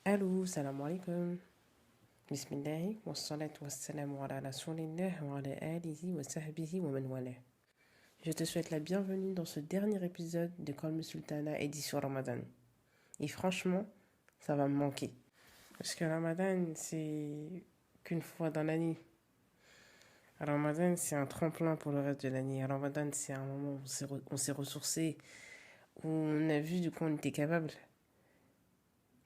Allô, salam alaikum. Bismillahi, wa salatu wa salamu ala rasulillah wa ala alihi wa sahbihi wa man wala. Je te souhaite la bienvenue dans ce dernier épisode de Calme Sultana édition Ramadan. Et franchement, ça va me manquer. Parce que Ramadan, c'est qu'une fois dans l'année. Ramadan, c'est un tremplin pour le reste de l'année. Ramadan, c'est un moment où on s'est ressourcé, où on a vu de quoi on était capable.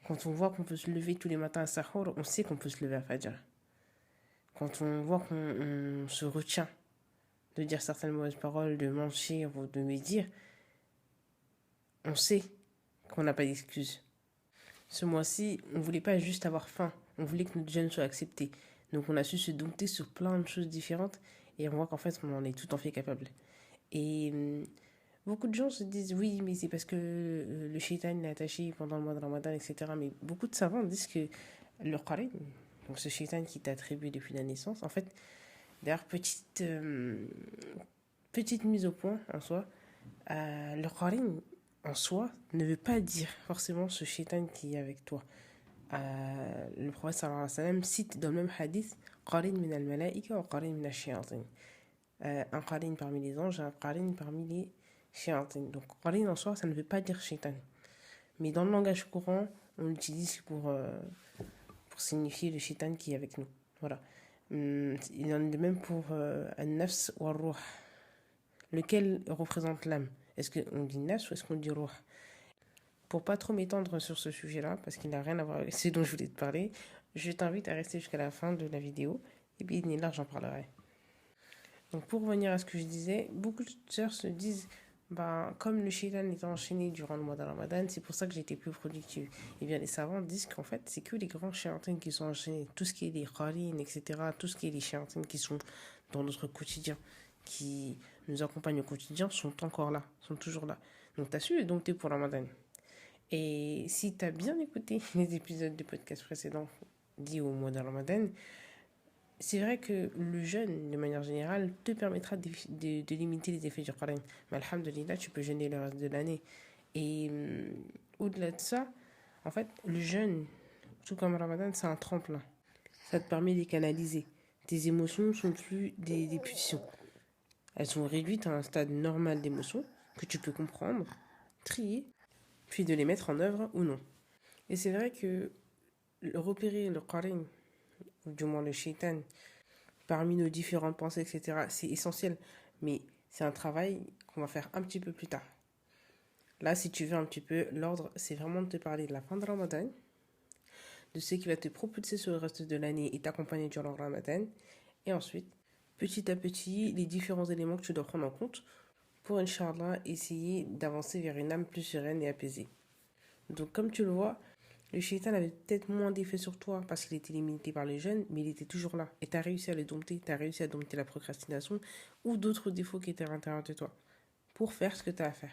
Quand on voit qu'on peut se lever tous les matins à Sahur, on sait qu'on peut se lever à Fajr. Quand on voit qu'on se retient de dire certaines mauvaises paroles, de mentir ou de médire, on sait qu'on n'a pas d'excuses. Ce mois-ci, on ne voulait pas juste avoir faim, on voulait que notre jeûne soit accepté. Donc on a su se dompter sur plein de choses différentes et on voit qu'en fait on en est tout en fait capable. Et beaucoup de gens se disent oui, mais c'est parce que le shaitan est attaché pendant le mois de Ramadan, etc. Mais beaucoup de savants disent que le qarin, donc ce shaitan qui t'a attribué depuis la naissance, en fait, d'ailleurs, petite mise au point en soi, le qarin en soi ne veut pas dire forcément ce shaitan qui est avec toi. Le prophète sallallahu alayhi wa sallam cite dans le même hadith qarin min al-malaika wa qarin min al-shayatin. Un qarin parmi les anges et un qarin parmi les shayatin. Donc qarin en soi, ça ne veut pas dire shaitan. Mais dans le langage courant, on l'utilise pour signifier le shaitan qui est avec nous. Voilà. Il en est de même pour an-nafs ou ar-ruh, lequel représente l'âme. Est-ce qu'on dit nafs ou est-ce qu'on dit ruh? Pour pas trop m'étendre sur ce sujet-là, parce qu'il n'a rien à voir avec ce dont je voulais te parler, je t'invite à rester jusqu'à la fin de la vidéo. Et puis, là, j'en parlerai. Donc, pour revenir à ce que je disais, beaucoup de sœurs se disent, bah, comme le shaitan était enchaîné durant le mois de Ramadan, c'est pour ça que j'étais plus productive. Et bien, les savants disent qu'en fait, c'est que les grands shayatins qui sont enchaînés. Tout ce qui est les qarines, etc., tout ce qui est les shayatins qui sont dans notre quotidien, qui nous accompagnent au quotidien, sont encore là, sont toujours là. Donc, tu as su dompter pour Ramadan. Et si tu as bien écouté les épisodes du podcast précédent liés au mois de Ramadan, c'est vrai que le jeûne, de manière générale, te permettra de limiter les effets du Qur'an. Mais alhamdoulilah, tu peux jeûner le reste de l'année. Et au-delà de ça, en fait, le jeûne, tout comme Ramadan, c'est un tremplin. Ça te permet de les canaliser. Tes émotions sont plus des pulsions. Elles sont réduites à un stade normal d'émotion que tu peux comprendre, trier, puis de les mettre en œuvre ou non. Et c'est vrai que repérer le Qur'an, ou du moins le shaitan, parmi nos différentes pensées, etc., c'est essentiel. Mais c'est un travail qu'on va faire un petit peu plus tard. Là, si tu veux un petit peu, l'ordre, c'est vraiment de te parler de la fin de Ramadan, de ce qui va te propulser sur le reste de l'année et t'accompagner durant le Ramadan. Et ensuite, petit à petit, les différents éléments que tu dois prendre en compte pour, Inch'Allah, essayer d'avancer vers une âme plus sereine et apaisée. Donc, comme tu le vois, le shaitan avait peut-être moins d'effet sur toi parce qu'il était limité par les jeunes, mais il était toujours là. Et tu as réussi à le dompter, tu as réussi à dompter la procrastination ou d'autres défauts qui étaient à l'intérieur de toi pour faire ce que tu as à faire.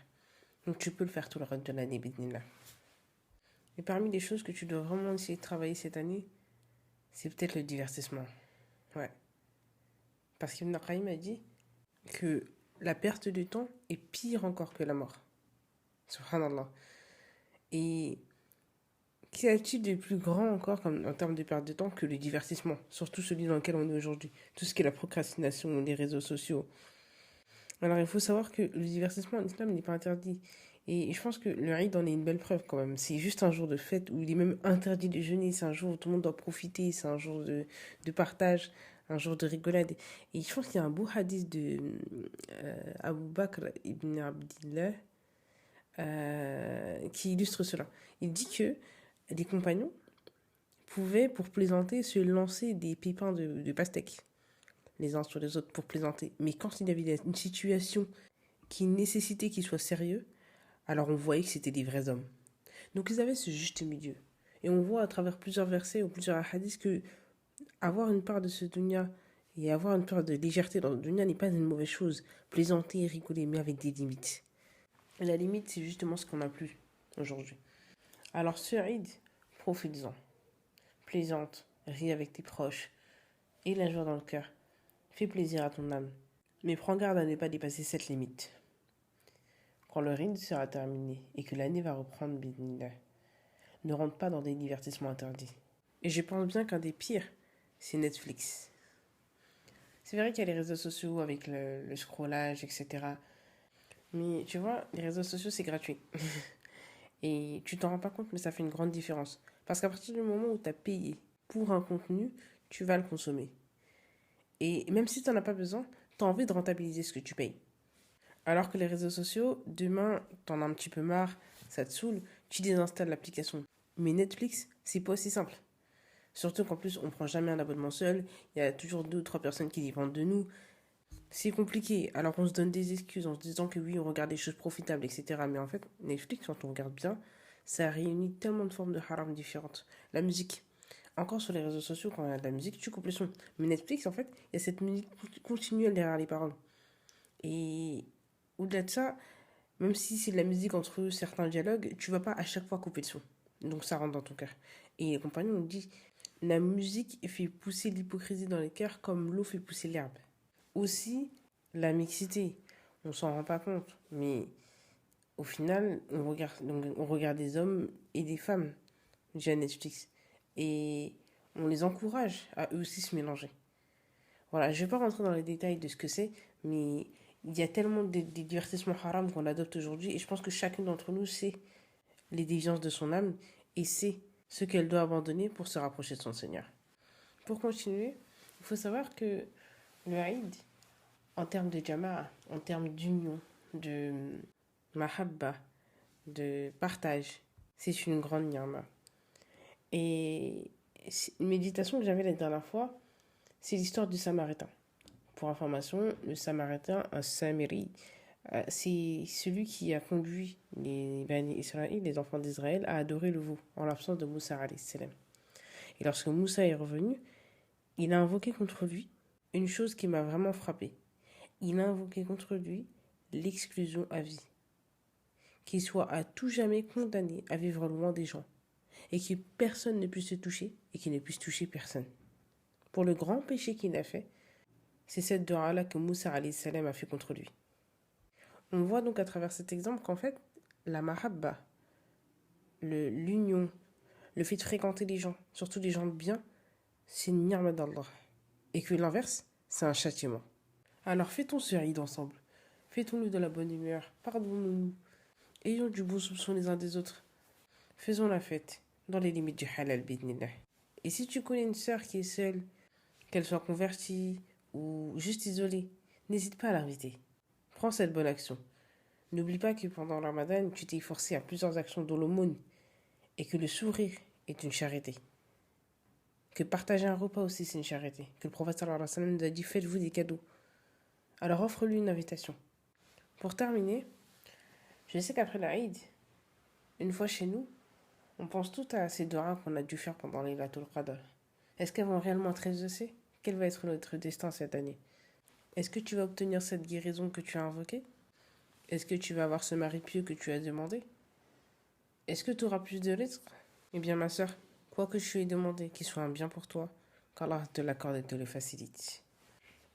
Donc tu peux le faire tout le reste de l'année, bidnillah. Et parmi les choses que tu dois vraiment essayer de travailler cette année, c'est peut-être le divertissement. Ouais. Parce qu'Ibn Qayyim a dit que la perte de temps est pire encore que la mort. Subhanallah. Et qu'y a-t-il de plus grand encore en termes de perte de temps que le divertissement, surtout celui dans lequel on est aujourd'hui, tout ce qui est la procrastination, les réseaux sociaux. Alors il faut savoir que le divertissement en islam n'est pas interdit. Et je pense que le Eid en est une belle preuve quand même. C'est juste un jour de fête où il est même interdit de jeûner, c'est un jour où tout le monde doit profiter, c'est un jour de partage, un jour de rigolade. Et je pense qu'il y a un beau hadith de Abu Bakr ibn Abdillah qui illustre cela. Il dit que des compagnons pouvaient, pour plaisanter, se lancer des pépins de pastèque les uns sur les autres pour plaisanter. Mais quand il y avait une situation qui nécessitait qu'ils soient sérieux, alors on voyait que c'était des vrais hommes. Donc ils avaient ce juste milieu. Et on voit à travers plusieurs versets ou plusieurs hadiths que avoir une part de ce dunya et avoir une part de légèreté dans le dunya n'est pas une mauvaise chose. Plaisanter et rigoler, mais avec des limites. Et la limite, c'est justement ce qu'on n'a plus aujourd'hui. Alors ce Eid, profites-en. Plaisante, ris avec tes proches et la joie dans le cœur. Fais plaisir à ton âme. Mais prends garde à ne pas dépasser cette limite. Quand le Eid sera terminé et que l'année va reprendre, bismillah, ne rentre pas dans des divertissements interdits. Et je pense bien qu'un des pires, c'est Netflix. C'est vrai qu'il y a les réseaux sociaux avec le scrollage, etc. Mais tu vois, les réseaux sociaux, c'est gratuit. Et tu t'en rends pas compte, mais ça fait une grande différence. Parce qu'à partir du moment où tu as payé pour un contenu, tu vas le consommer. Et même si tu n'en as pas besoin, tu as envie de rentabiliser ce que tu payes. Alors que les réseaux sociaux, demain, tu en as un petit peu marre, ça te saoule, tu désinstalles l'application. Mais Netflix, c'est pas aussi simple. Surtout qu'en plus, on prend jamais un abonnement seul, il y a toujours 2 ou 3 personnes qui dépendent de nous. C'est compliqué. Alors on se donne des excuses en se disant que oui, on regarde des choses profitables, etc. Mais en fait, Netflix, quand on regarde bien, ça réunit tellement de formes de haram différentes. La musique. Encore sur les réseaux sociaux, quand il y a de la musique, tu coupes le son. Mais Netflix, en fait, il y a cette musique continuelle derrière les paroles. Et au-delà de ça, même si c'est de la musique entre certains dialogues, tu vas pas à chaque fois couper le son. Donc ça rentre dans ton cœur. Et les compagnons ont dit, la musique fait pousser l'hypocrisie dans les cœurs comme l'eau fait pousser l'herbe. Aussi, la mixité, on s'en rend pas compte, mais au final, on regarde des hommes et des femmes via Netflix. Et on les encourage à eux aussi se mélanger. Voilà, je ne vais pas rentrer dans les détails de ce que c'est, mais il y a tellement de divertissements haram qu'on adopte aujourd'hui, et je pense que chacun d'entre nous sait les déviances de son âme et sait ce qu'elle doit abandonner pour se rapprocher de son Seigneur. Pour continuer, il faut savoir que le Eid, en termes de jama'a, en termes d'union, de mahabba, de partage, c'est une grande ni'ma. Et une méditation que j'avais la dernière fois, c'est l'histoire du Samaritain. Pour information, le Samaritain, un Samiri, c'est celui qui a conduit les Bani Israël, les enfants d'Israël, à adorer le veau en l'absence de Moussa alayhi salam. Et lorsque Moussa est revenu, il a invoqué contre lui une chose qui m'a vraiment frappé. Il a invoqué contre lui l'exclusion à vie. Qu'il soit à tout jamais condamné à vivre loin des gens. Et que personne ne puisse se toucher et qu'il ne puisse toucher personne. Pour le grand péché qu'il a fait, c'est cette dua-là que Moussa alayhi salam a fait contre lui. On voit donc à travers cet exemple qu'en fait, la mahabba, l'union, le fait de fréquenter les gens, surtout les gens de bien, c'est une ni'ma d'Allah. Et que l'inverse, c'est un châtiment. Alors fêtons ce Eid ensemble. Fêtons-nous de la bonne humeur, pardonnons-nous, ayons du beau soupçon les uns des autres. Faisons la fête, dans les limites du halal bidnillah. Et si tu connais une sœur qui est seule, qu'elle soit convertie ou juste isolée, n'hésite pas à l'inviter. Prends cette bonne action. N'oublie pas que pendant le Ramadan, tu t'es forcé à plusieurs actions de l'aumône et que le sourire est une charité. Que partager un repas aussi, c'est une charité. Que le prophète sallallahu alayhi wa sallam nous a dit, faites-vous des cadeaux. Alors offre-lui une invitation. Pour terminer, je sais qu'après l'Aïd, une fois chez nous, on pense tout à ces doigts qu'on a dû faire pendant les Laylatul Qadr. Est-ce qu'elles vont réellement être exaucées? Quel va être notre destin cette année? Est-ce que tu vas obtenir cette guérison que tu as invoquée? Est-ce que tu vas avoir ce mari pieux que tu as demandé? Est-ce que tu auras plus de lettres? Eh bien ma sœur, quoi que je lui ai demandé, qu'il soit un bien pour toi, qu'Allah te l'accorde et te le facilite.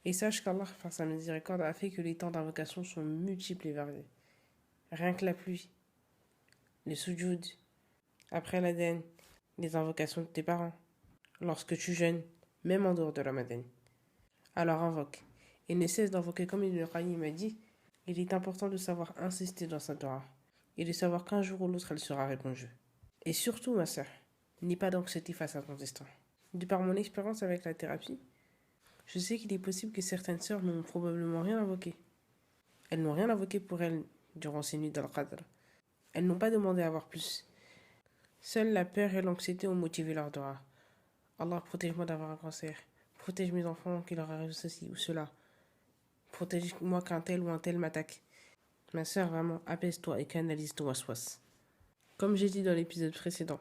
Et sache qu'Allah, par sa miséricorde, a fait que les temps d'invocation sont multiples et variés. Rien que la pluie, le sujoud, après l'Aden, les invocations de tes parents, lorsque tu jeûnes, même en dehors de Ramadan. Alors invoque, et ne cesse d'invoquer comme Ibn Qayyim m'a dit, il est important de savoir insister dans sa Torah, et de savoir qu'un jour ou l'autre elle sera répondue. Et surtout, ma sœur, n'aie pas d'anxiété face à ton destin. De par mon expérience avec la thérapie, je sais qu'il est possible que certaines sœurs n'ont probablement rien invoqué. Elles n'ont rien invoqué pour elles durant ces nuits d'Al-Qadr. Elles n'ont pas demandé à avoir plus. Seule la peur et l'anxiété ont motivé leur dua. Allah, protège-moi d'avoir un cancer. Protège mes enfants qu'il leur arrive ceci ou cela. Protège-moi qu'un tel ou un tel m'attaque. Ma sœur, vraiment, apaise-toi et canalise ton waswas. Comme j'ai dit dans l'épisode précédent,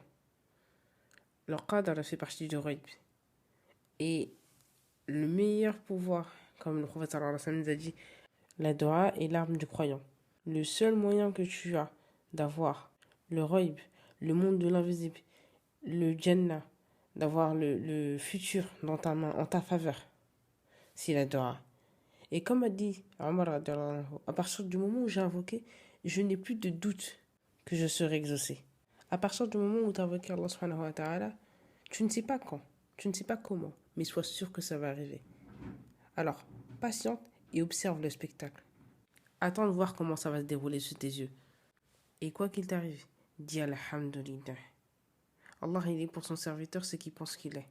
le qadr fait partie du ghaib. Et le meilleur pouvoir, comme le prophète sallallahu alayhi wa sallam nous a dit, la dua est l'arme du croyant. Le seul moyen que tu as d'avoir le ghaib, le monde de l'invisible, le Jannah, d'avoir le futur dans ta main, en ta faveur, c'est la dua. Et comme a dit Omar, à partir du moment où j'ai invoqué, je n'ai plus de doute que je serai exaucé. À partir du moment où tu as invoqué Allah subhanahu wa ta'ala, tu ne sais pas quand, tu ne sais pas comment, mais sois sûr que ça va arriver. Alors, patiente et observe le spectacle. Attends de voir comment ça va se dérouler sous tes yeux. Et quoi qu'il t'arrive, dis Alhamdulillah. Allah, il est pour son serviteur ce qu'il pense qu'il est.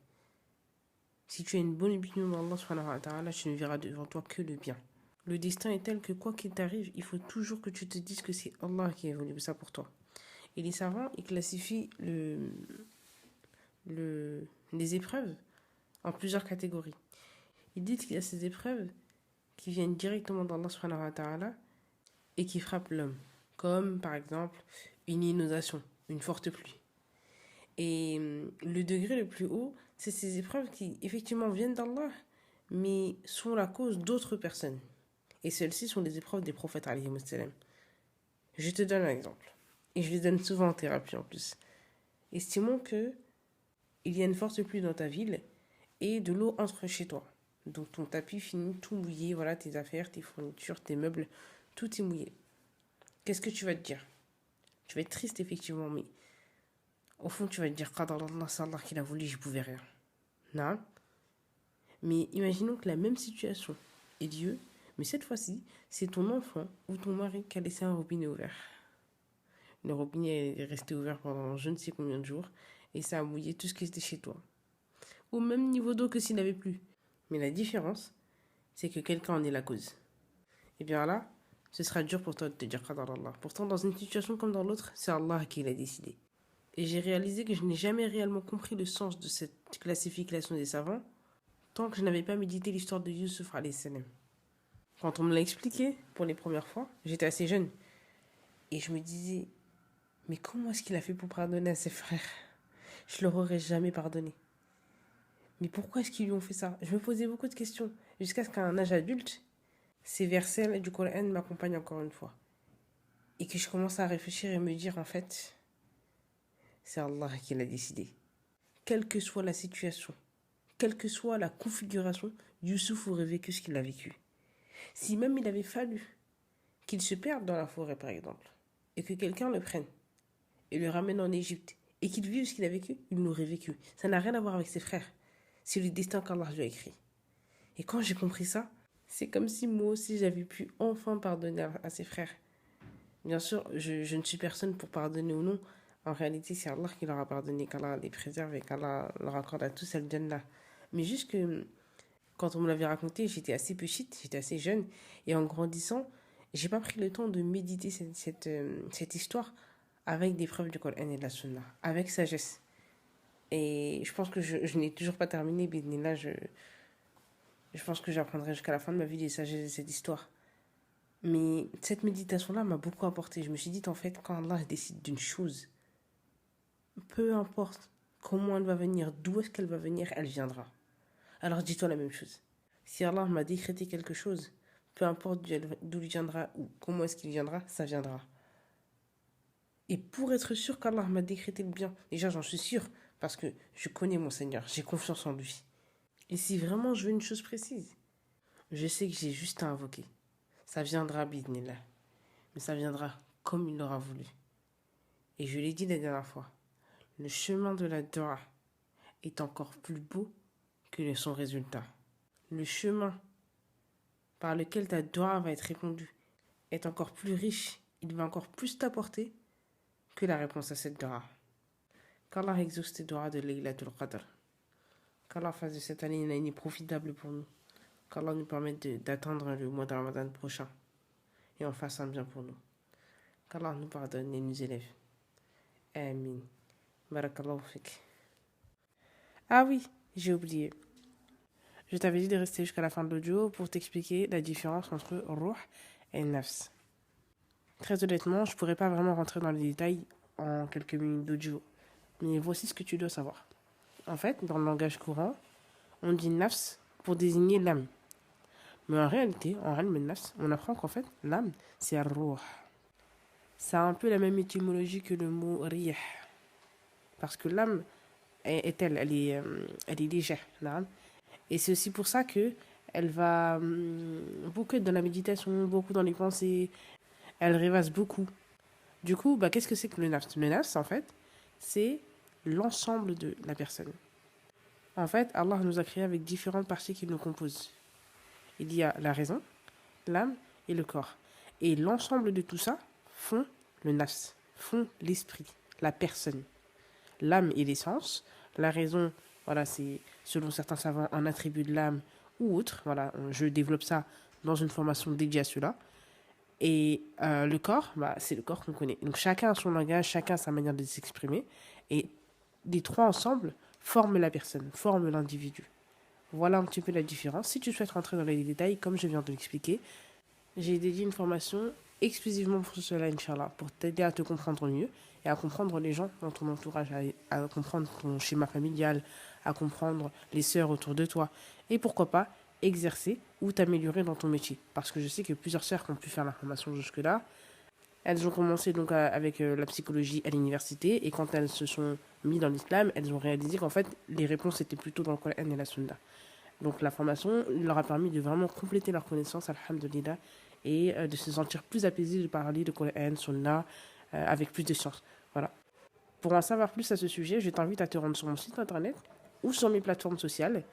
Si tu as une bonne opinion d'Allah subhanahu wa ta'ala, tu ne verras devant toi que le bien. Le destin est tel que quoi qu'il t'arrive, il faut toujours que tu te dises que c'est Allah qui a voulu ça pour toi. Et les savants, ils classifient les épreuves en plusieurs catégories. Ils disent qu'il y a ces épreuves qui viennent directement d'Allah subhanahu wa ta'ala et qui frappent l'homme. Comme par exemple une inondation, une forte pluie. Et le degré le plus haut, c'est ces épreuves qui effectivement viennent d'Allah, mais sont la cause d'autres personnes. Et celles-ci sont les épreuves des prophètes alayhi wa sallam. Je te donne un exemple. Et je les donne souvent en thérapie en plus. Estimons que il y a une forte pluie dans ta ville et de l'eau entre chez toi. Donc ton tapis finit tout mouillé, voilà, tes affaires, tes fournitures, tes meubles, tout est mouillé. Qu'est-ce que tu vas te dire? Tu vas être triste effectivement, mais au fond tu vas te dire Qadar Allah, c'est Allah qui l'a voulu, je pouvais rien. Non. Mais imaginons que la même situation ait lieu, mais cette fois-ci, c'est ton enfant ou ton mari qui a laissé un robinet ouvert. Le robinet est resté ouvert pendant je ne sais combien de jours et ça a mouillé tout ce qui était chez toi. Au même niveau d'eau que s'il n'avait plus. Mais la différence, c'est que quelqu'un en est la cause. Et bien là, ce sera dur pour toi de te dire Qadar Allah. Pourtant, dans une situation comme dans l'autre, c'est Allah qui l'a décidé. Et j'ai réalisé que je n'ai jamais réellement compris le sens de cette classification des savants tant que je n'avais pas médité l'histoire de Yusuf alayhi salam. Quand on me l'a expliqué pour les premières fois, j'étais assez jeune. Et je me disais, mais comment est-ce qu'il a fait pour pardonner à ses frères? Je leur aurais jamais pardonné. Mais pourquoi est-ce qu'ils lui ont fait ça? Je me posais beaucoup de questions. Jusqu'à ce qu'à un âge adulte, ces versets du Coran m'accompagnent encore une fois. Et que je commence à réfléchir et me dire, en fait, c'est Allah qui l'a décidé. Quelle que soit la situation, quelle que soit la configuration, Youssouf aurait vécu ce qu'il a vécu. Si même il avait fallu qu'il se perde dans la forêt, par exemple, et que quelqu'un le prenne et le ramène en Égypte, et qu'il vive ce qu'il a vécu, il l'aurait vécu. Ça n'a rien à voir avec ses frères. C'est le destin qu'Allah lui a écrit. Et quand j'ai compris ça, c'est comme si moi aussi j'avais pu enfin pardonner à ses frères. Bien sûr, je ne suis personne pour pardonner ou non. En réalité, c'est Allah qui leur a pardonné, qu'Allah les préserve et qu'Allah leur accorde à tous cette Jannah. Mais juste que quand on me l'avait raconté, j'étais assez petite, j'étais assez jeune. Et en grandissant, j'ai pas pris le temps de méditer cette histoire avec des preuves du Coran et de la Sunna, avec sagesse. Et je pense que je n'ai toujours pas terminé, mais là, je pense que j'apprendrai jusqu'à la fin de ma vie les sagesses de cette histoire. Mais cette méditation-là m'a beaucoup apporté. Je me suis dit, en fait, quand Allah décide d'une chose, peu importe comment elle va venir, d'où est-ce qu'elle va venir, elle viendra. Alors dis-toi la même chose. Si Allah m'a décrété quelque chose, peu importe d'où il viendra ou comment est-ce qu'il viendra, ça viendra. Et pour être sûr qu'Allah m'a décrété le bien, déjà j'en suis sûr, parce que je connais mon Seigneur, j'ai confiance en lui. Et si vraiment je veux une chose précise, je sais que j'ai juste à invoquer. Ça viendra, bidnillah. Mais ça viendra comme il l'aura voulu. Et je l'ai dit la dernière fois, le chemin de la dua est encore plus beau que son résultat. Le chemin par lequel ta dua va être répondue est encore plus riche, il va encore plus t'apporter que la réponse à cette dua. Qu'Allah exauce tes doigts de Laylatul Qadr. Qu'Allah fasse de cette année une année profitable pour nous. Qu'Allah nous permette d'atteindre le mois de Ramadan prochain et en fasse un bien pour nous. Qu'Allah nous pardonne et nous élève. Amin. Barakallahu fik. Ah oui, j'ai oublié. Je t'avais dit de rester jusqu'à la fin de l'audio pour t'expliquer la différence entre Ruh et Nafs. Très honnêtement, je ne pourrais pas vraiment rentrer dans les détails en quelques minutes d'audio. Mais voici ce que tu dois savoir. En fait, dans le langage courant, on dit Nafs pour désigner l'âme. Mais en réalité, en Ilm Nafs, on apprend qu'en fait, l'âme, c'est Ar-Ruh. Ça a un peu la même étymologie que le mot Rih. Parce que l'âme elle est légère. Là. Et c'est aussi pour ça que elle va beaucoup être dans la méditation, beaucoup dans les pensées. Elle rêvasse beaucoup. Du coup, qu'est-ce que c'est que le nafs? Le nafs, en fait, c'est l'ensemble de la personne. En fait, Allah nous a créés avec différentes parties qui nous composent. Il y a la raison, l'âme et le corps. Et l'ensemble de tout ça font le nafs, font l'esprit, la personne. L'âme et l'essence. La raison, voilà, c'est selon certains savants un attribut de l'âme ou autre. Voilà, je développe ça dans une formation dédiée à cela. Et le corps, bah, c'est le corps qu'on connaît. Donc chacun a son langage, chacun a sa manière de s'exprimer. Et les trois ensemble forment la personne, forment l'individu. Voilà un petit peu la différence. Si tu souhaites rentrer dans les détails, comme je viens de l'expliquer, j'ai dédié une formation exclusivement pour cela, Inch'Allah, pour t'aider à te comprendre mieux et à comprendre les gens dans ton entourage, à comprendre ton schéma familial, à comprendre les sœurs autour de toi. Et pourquoi pas exercer ou t'améliorer dans ton métier. Parce que je sais que plusieurs sœurs qui ont pu faire la formation jusque-là, elles ont commencé donc avec la psychologie à l'université et quand elles se sont mises dans l'islam, elles ont réalisé qu'en fait les réponses étaient plutôt dans le Coran et la Sunna. Donc la formation leur a permis de vraiment compléter leurs connaissances, alhamdulillah, et de se sentir plus apaisés de parler de Coran, Sunna, avec plus de science. Voilà. Pour en savoir plus à ce sujet, je t'invite à te rendre sur mon site internet ou sur mes plateformes sociales.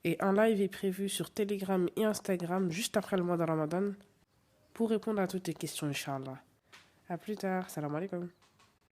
Et un live est prévu sur Telegram et Instagram juste après le mois de Ramadan pour répondre à toutes tes questions, Inch'Allah. À plus tard, salam alaikum.